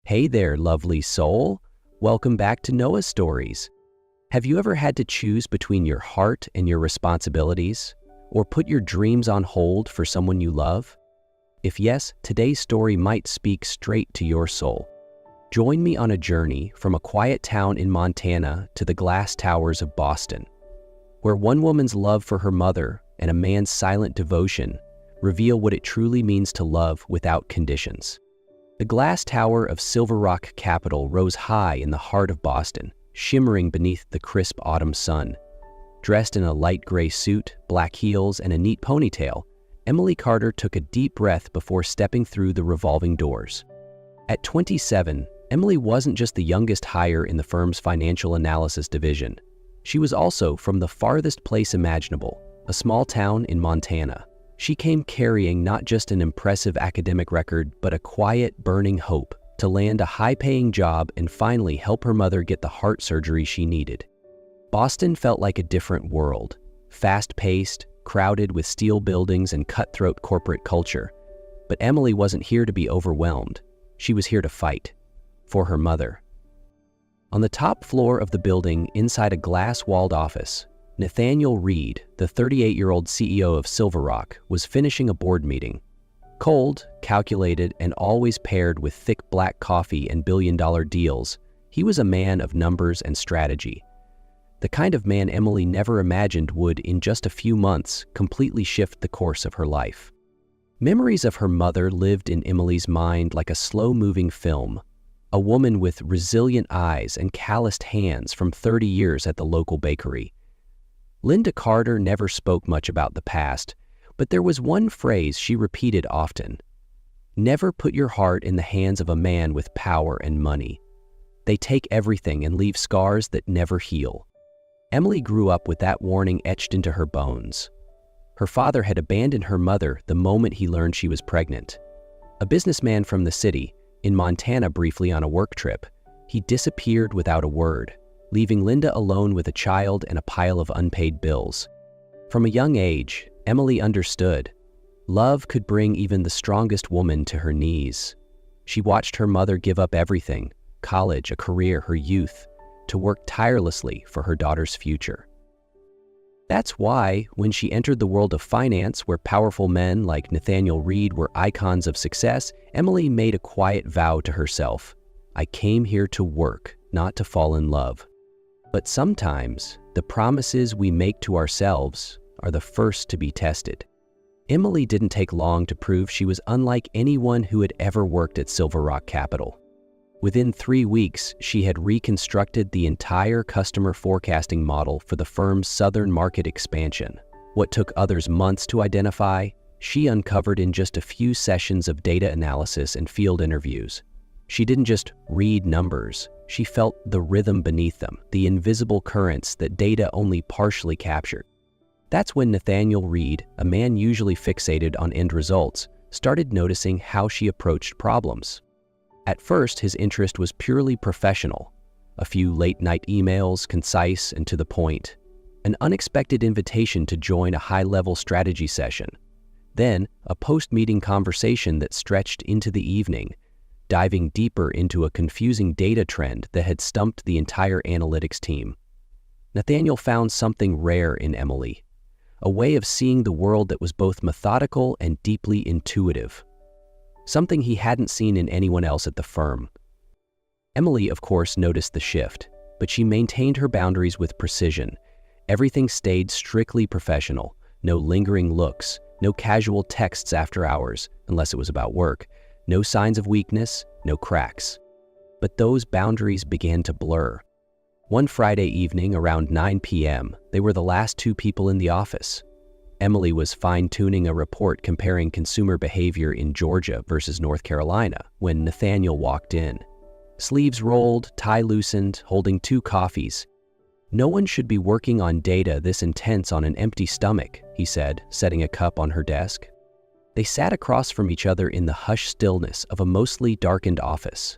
Hey there, lovely soul. Welcome back to Noah Stories. Have you ever had to choose between your heart and your responsibilities, or put your dreams on hold for someone you love? If yes, today's story might speak straight to your soul. Join me on a journey from a quiet town in Montana to the glass towers of Boston, where one woman's love for her mother and a man's silent devotion reveal what it truly means to love without conditions. The glass tower of Silver Rock Capital rose high in the heart of Boston, shimmering beneath the crisp autumn sun. Dressed in a light gray suit, black heels, and a neat ponytail, Emily Carter took a deep breath before stepping through the revolving doors. At 27, Emily wasn't just the youngest hire in the firm's financial analysis division. She was also from the farthest place imaginable, a small town in Montana. She came carrying not just an impressive academic record, but a quiet, burning hope to land a high-paying job and finally help her mother get the heart surgery she needed. Boston felt like a different world, fast-paced, crowded with steel buildings and cutthroat corporate culture. But Emily wasn't here to be overwhelmed. She was here to fight. For her mother. On the top floor of the building, inside a glass-walled office, Nathaniel Reed, the 38-year-old CEO of Silver Rock, was finishing a board meeting. Cold, calculated, and always paired with thick black coffee and billion-dollar deals, he was a man of numbers and strategy. The kind of man Emily never imagined would, in just a few months, completely shift the course of her life. Memories of her mother lived in Emily's mind like a slow-moving film, a woman with resilient eyes and calloused hands from 30 years at the local bakery. Linda Carter never spoke much about the past, but there was one phrase she repeated often. Never put your heart in the hands of a man with power and money. They take everything and leave scars that never heal. Emily grew up with that warning etched into her bones. Her father had abandoned her mother the moment he learned she was pregnant. A businessman from the city, in Montana briefly on a work trip, he disappeared without a word, leaving Linda alone with a child and a pile of unpaid bills. From a young age, Emily understood. Love could bring even the strongest woman to her knees. She watched her mother give up everything, college, a career, her youth, to work tirelessly for her daughter's future. That's why, when she entered the world of finance, where powerful men like Nathaniel Reed were icons of success, Emily made a quiet vow to herself. I came here to work, not to fall in love. But sometimes, the promises we make to ourselves are the first to be tested. Emily didn't take long to prove she was unlike anyone who had ever worked at Silver Rock Capital. Within 3 weeks, she had reconstructed the entire customer forecasting model for the firm's southern market expansion. What took others months to identify, she uncovered in just a few sessions of data analysis and field interviews. She didn't just read numbers. She felt the rhythm beneath them, the invisible currents that data only partially captured. That's when Nathaniel Reed, a man usually fixated on end results, started noticing how she approached problems. At first, his interest was purely professional. A few late-night emails, concise and to the point. An unexpected invitation to join a high-level strategy session. Then, a post-meeting conversation that stretched into the evening, diving deeper into a confusing data trend that had stumped the entire analytics team. Nathaniel found something rare in Emily, a way of seeing the world that was both methodical and deeply intuitive, something he hadn't seen in anyone else at the firm. Emily, of course, noticed the shift, but she maintained her boundaries with precision. Everything stayed strictly professional, no lingering looks, no casual texts after hours, unless it was about work, no signs of weakness, no cracks. But those boundaries began to blur. One Friday evening around 9 p.m., they were the last two people in the office. Emily was fine-tuning a report comparing consumer behavior in Georgia versus North Carolina when Nathaniel walked in. Sleeves rolled, tie loosened, holding 2 coffees. No one should be working on data this intense on an empty stomach, he said, setting a cup on her desk. They sat across from each other in the hushed stillness of a mostly darkened office.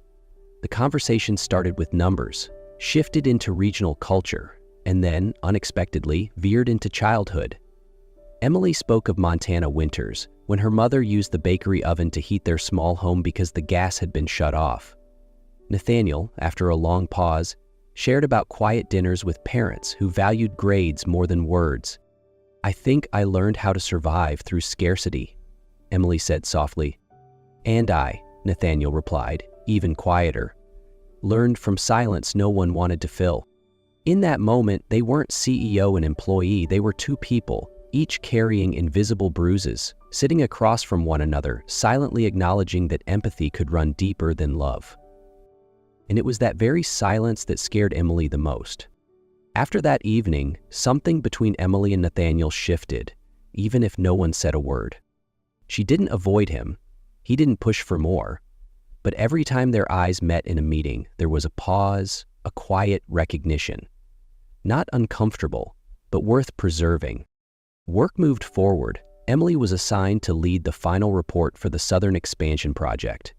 The conversation started with numbers, shifted into regional culture, and then, unexpectedly, veered into childhood. Emily spoke of Montana winters, when her mother used the bakery oven to heat their small home because the gas had been shut off. Nathaniel, after a long pause, shared about quiet dinners with parents who valued grades more than words. "I think I learned how to survive through scarcity," Emily said softly. "And I," Nathaniel replied, even quieter, "learned from silence no one wanted to fill." In that moment, they weren't CEO and employee, they were two people, each carrying invisible bruises, sitting across from one another, silently acknowledging that empathy could run deeper than love. And it was that very silence that scared Emily the most. After that evening, something between Emily and Nathaniel shifted, even if no one said a word. She didn't avoid him. He didn't push for more. But every time their eyes met in a meeting, there was a pause, a quiet recognition. Not uncomfortable, but worth preserving. Work moved forward. Emily was assigned to lead the final report for the Southern Expansion Project.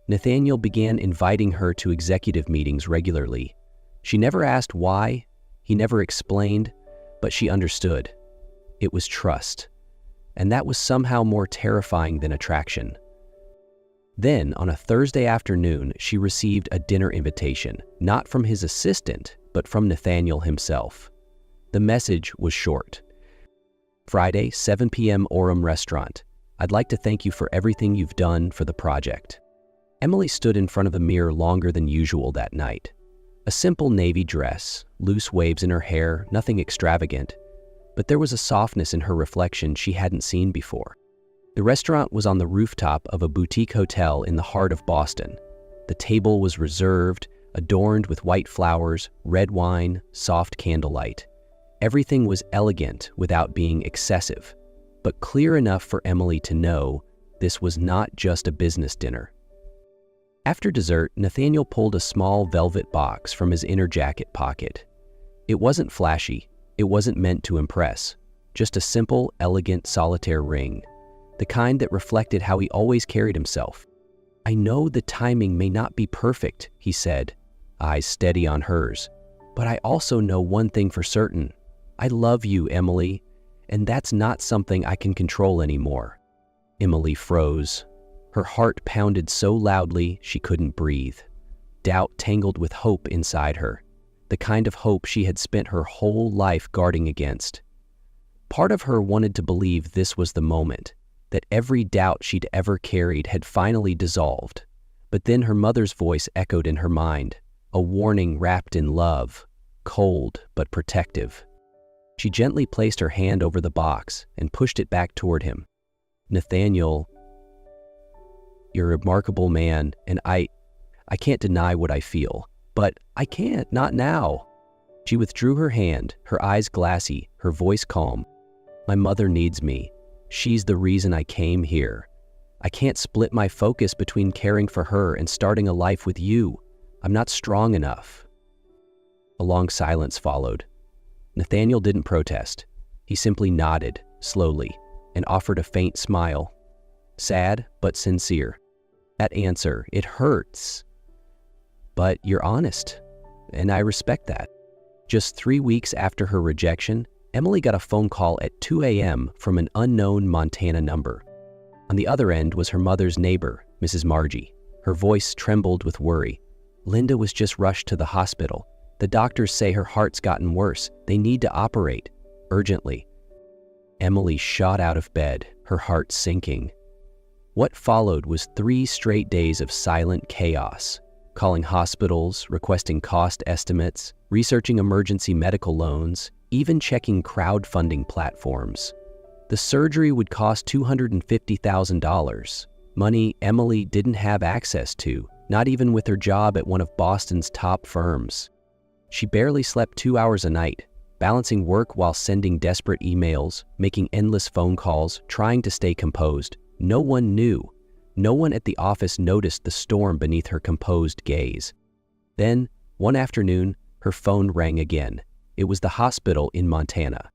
Nathaniel began inviting her to executive meetings regularly. She never asked why, he never explained, but she understood. It was trust, and that was somehow more terrifying than attraction. Then, on a Thursday afternoon, she received a dinner invitation, not from his assistant, but from Nathaniel himself. The message was short. "Friday, 7 p.m. Orem Restaurant. I'd like to thank you for everything you've done for the project." Emily stood in front of the mirror longer than usual that night. A simple navy dress, loose waves in her hair, nothing extravagant, but there was a softness in her reflection she hadn't seen before. The restaurant was on the rooftop of a boutique hotel in the heart of Boston. The table was reserved, adorned with white flowers, red wine, soft candlelight. Everything was elegant without being excessive, but clear enough for Emily to know this was not just a business dinner. After dessert, Nathaniel pulled a small velvet box from his inner jacket pocket. It wasn't flashy, it wasn't meant to impress, just a simple, elegant solitaire ring, the kind that reflected how he always carried himself. "I know the timing may not be perfect," he said, eyes steady on hers, "but I also know one thing for certain. I love you, Emily, and that's not something I can control anymore." Emily froze. Her heart pounded so loudly she couldn't breathe. Doubt tangled with hope inside her, the kind of hope she had spent her whole life guarding against. Part of her wanted to believe this was the moment, that every doubt she'd ever carried had finally dissolved. But then her mother's voice echoed in her mind, a warning wrapped in love, cold but protective. She gently placed her hand over the box and pushed it back toward him. "Nathaniel, you're a remarkable man, and I can't deny what I feel, but I can't, not now." She withdrew her hand, her eyes glassy, her voice calm. "My mother needs me. She's the reason I came here. I can't split my focus between caring for her and starting a life with you. I'm not strong enough." A long silence followed. Nathaniel didn't protest. He simply nodded, slowly, and offered a faint smile. Sad, but sincere. That answer, it hurts. But you're honest, and I respect that. Just 3 weeks after her rejection, Emily got a phone call at 2 a.m. from an unknown Montana number. On the other end was her mother's neighbor, Mrs. Margie. Her voice trembled with worry. "Linda was just rushed to the hospital. The doctors say her heart's gotten worse. They need to operate, urgently." Emily shot out of bed, her heart sinking. What followed was 3 straight days of silent chaos, calling hospitals, requesting cost estimates, researching emergency medical loans, even checking crowdfunding platforms. The surgery would cost $250,000, money Emily didn't have access to, not even with her job at one of Boston's top firms. She barely slept 2 hours a night, balancing work while sending desperate emails, making endless phone calls, trying to stay composed. No one knew. No one at the office noticed the storm beneath her composed gaze. Then, one afternoon, her phone rang again. It was the hospital in Montana.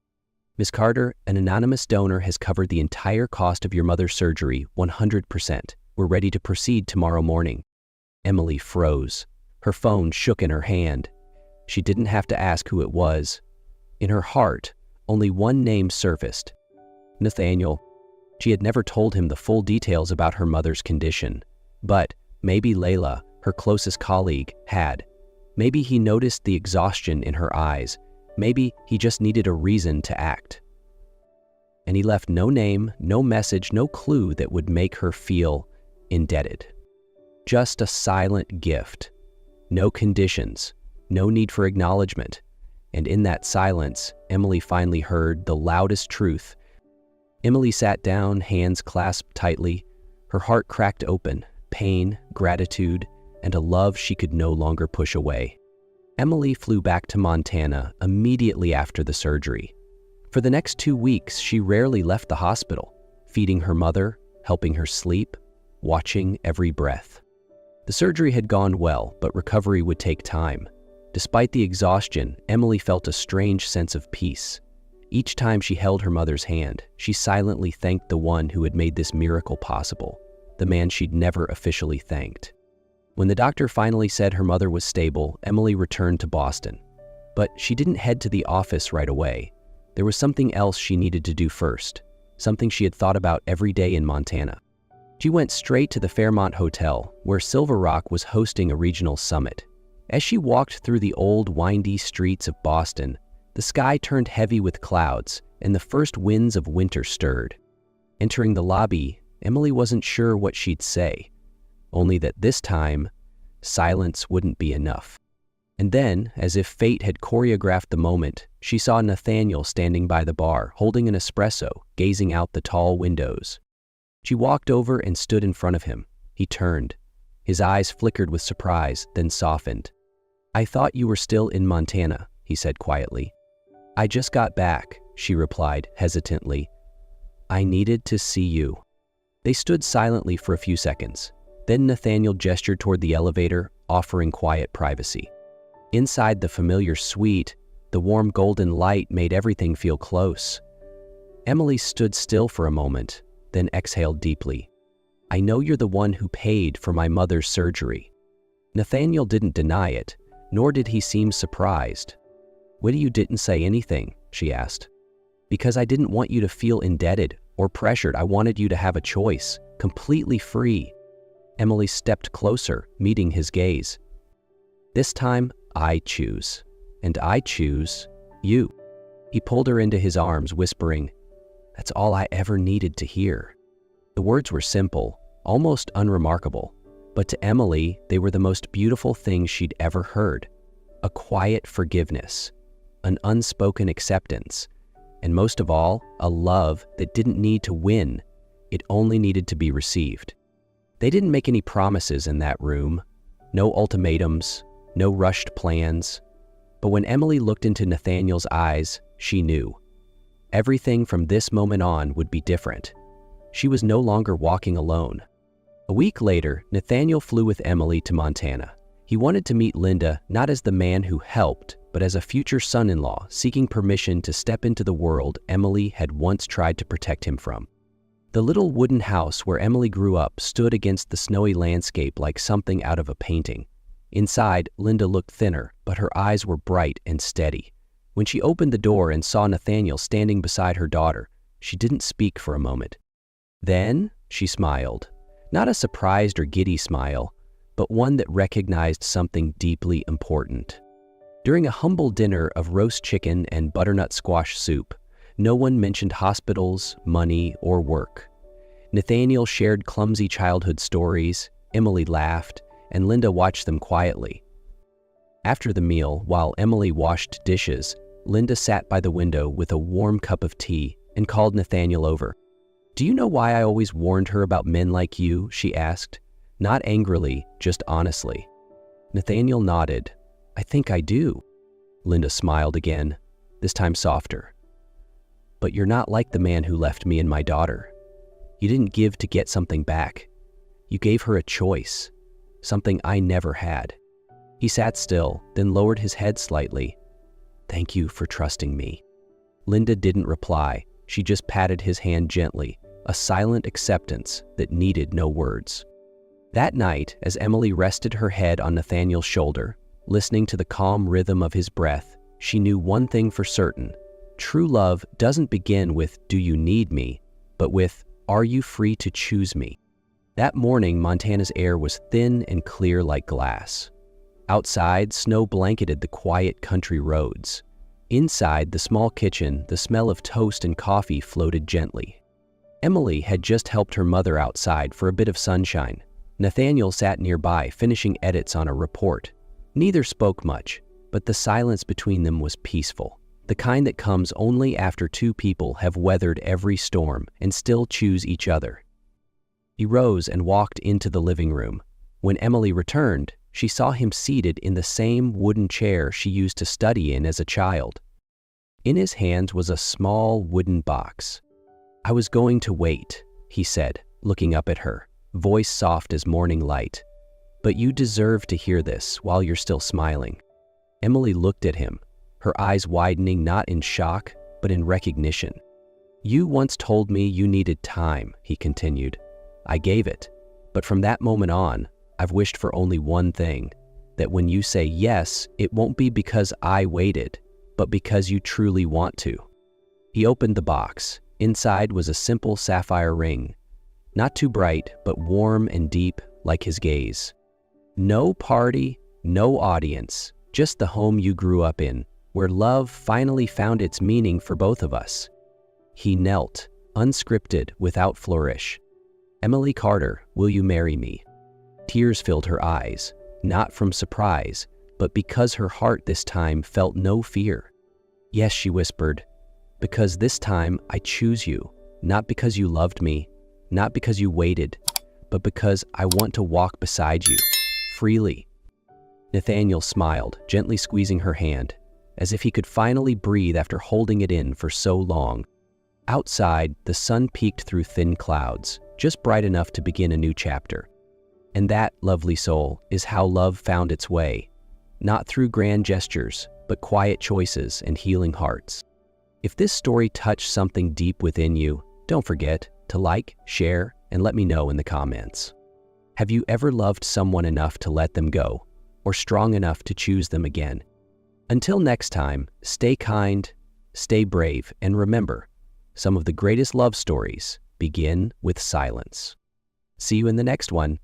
"Ms. Carter, an anonymous donor has covered the entire cost of your mother's surgery, 100%. We're ready to proceed tomorrow morning." Emily froze. Her phone shook in her hand. She didn't have to ask who it was. In her heart, only one name surfaced: Nathaniel. She had never told him the full details about her mother's condition. But maybe Layla, her closest colleague, had. Maybe he noticed the exhaustion in her eyes. Maybe he just needed a reason to act. And he left no name, no message, no clue that would make her feel indebted. Just a silent gift. No conditions, no need for acknowledgement. And in that silence, Emily finally heard the loudest truth. Emily sat down, hands clasped tightly, her heart cracked open, pain, gratitude, and a love she could no longer push away. Emily flew back to Montana immediately after the surgery. For the next 2 weeks, she rarely left the hospital, feeding her mother, helping her sleep, watching every breath. The surgery had gone well, but recovery would take time. Despite the exhaustion, Emily felt a strange sense of peace. Each time she held her mother's hand, she silently thanked the one who had made this miracle possible, the man she'd never officially thanked. When the doctor finally said her mother was stable, Emily returned to Boston. But she didn't head to the office right away. There was something else she needed to do first, something she had thought about every day in Montana. She went straight to the Fairmont Hotel, where Silver Rock was hosting a regional summit. As she walked through the old, windy streets of Boston, the sky turned heavy with clouds, and the first winds of winter stirred. Entering the lobby, Emily wasn't sure what she'd say, only that this time, silence wouldn't be enough. And then, as if fate had choreographed the moment, she saw Nathaniel standing by the bar, holding an espresso, gazing out the tall windows. She walked over and stood in front of him. He turned. His eyes flickered with surprise, then softened. "I thought you were still in Montana," he said quietly. "I just got back," she replied hesitantly. "I needed to see you." They stood silently for a few seconds. Then Nathaniel gestured toward the elevator, offering quiet privacy. Inside the familiar suite, the warm golden light made everything feel close. Emily stood still for a moment, then exhaled deeply. "I know you're the one who paid for my mother's surgery." Nathaniel didn't deny it, nor did he seem surprised. "Why you didn't say anything?" she asked. "Because I didn't want you to feel indebted or pressured. I wanted you to have a choice, completely free." Emily stepped closer, meeting his gaze. "This time, I choose. And I choose you." He pulled her into his arms, whispering, "That's all I ever needed to hear." The words were simple, almost unremarkable, but to Emily, they were the most beautiful thing she'd ever heard. A quiet forgiveness, an unspoken acceptance, and most of all, a love that didn't need to win. It only needed to be received. They didn't make any promises in that room. No ultimatums, no rushed plans. But when Emily looked into Nathaniel's eyes, she knew. Everything from this moment on would be different. She was no longer walking alone. A week later, Nathaniel flew with Emily to Montana. He wanted to meet Linda not as the man who helped, but as a future son-in-law seeking permission to step into the world Emily had once tried to protect him from. The little wooden house where Emily grew up stood against the snowy landscape like something out of a painting. Inside, Linda looked thinner, but her eyes were bright and steady. When she opened the door and saw Nathaniel standing beside her daughter, she didn't speak for a moment. Then, she smiled. Not a surprised or giddy smile, but one that recognized something deeply important. During a humble dinner of roast chicken and butternut squash soup, no one mentioned hospitals, money, or work. Nathaniel shared clumsy childhood stories, Emily laughed, and Linda watched them quietly. After the meal, while Emily washed dishes, Linda sat by the window with a warm cup of tea and called Nathaniel over. "Do you know why I always warned her about men like you?" she asked. Not angrily, just honestly. Nathaniel nodded. "I think I do." Linda smiled again, this time softer. "But you're not like the man who left me and my daughter. You didn't give to get something back. You gave her a choice, something I never had." He sat still, then lowered his head slightly. "Thank you for trusting me." Linda didn't reply. She just patted his hand gently, a silent acceptance that needed no words. That night, as Emily rested her head on Nathaniel's shoulder, listening to the calm rhythm of his breath, she knew one thing for certain. True love doesn't begin with "do you need me," but with "are you free to choose me?" That morning, Montana's air was thin and clear like glass. Outside, snow blanketed the quiet country roads. Inside the small kitchen, the smell of toast and coffee floated gently. Emily had just helped her mother outside for a bit of sunshine. Nathaniel sat nearby, finishing edits on a report. Neither spoke much, but the silence between them was peaceful, the kind that comes only after two people have weathered every storm and still choose each other. He rose and walked into the living room. When Emily returned, she saw him seated in the same wooden chair she used to study in as a child. In his hands was a small wooden box. "I was going to wait," he said, looking up at her, voice soft as morning light. "But you deserve to hear this while you're still smiling." Emily looked at him, her eyes widening not in shock, but in recognition. "You once told me you needed time," he continued. "I gave it, but from that moment on, I've wished for only one thing, that when you say yes, it won't be because I waited, but because you truly want to." He opened the box. Inside was a simple sapphire ring, not too bright, but warm and deep like his gaze. No party, no audience, just the home you grew up in, where love finally found its meaning for both of us. He knelt, unscripted, without flourish. "Emily Carter, will you marry me?" Tears filled her eyes, not from surprise, but because her heart this time felt no fear. "Yes," she whispered, "because this time I choose you, not because you loved me, not because you waited, but because I want to walk beside you, freely." Nathaniel smiled, gently squeezing her hand, as if he could finally breathe after holding it in for so long. Outside, the sun peeked through thin clouds, just bright enough to begin a new chapter. And that, lovely soul, is how love found its way, not through grand gestures, but quiet choices and healing hearts. If this story touched something deep within you, don't forget to like, share, and let me know in the comments. Have you ever loved someone enough to let them go, or strong enough to choose them again? Until next time, stay kind, stay brave, and remember, some of the greatest love stories begin with silence. See you in the next one.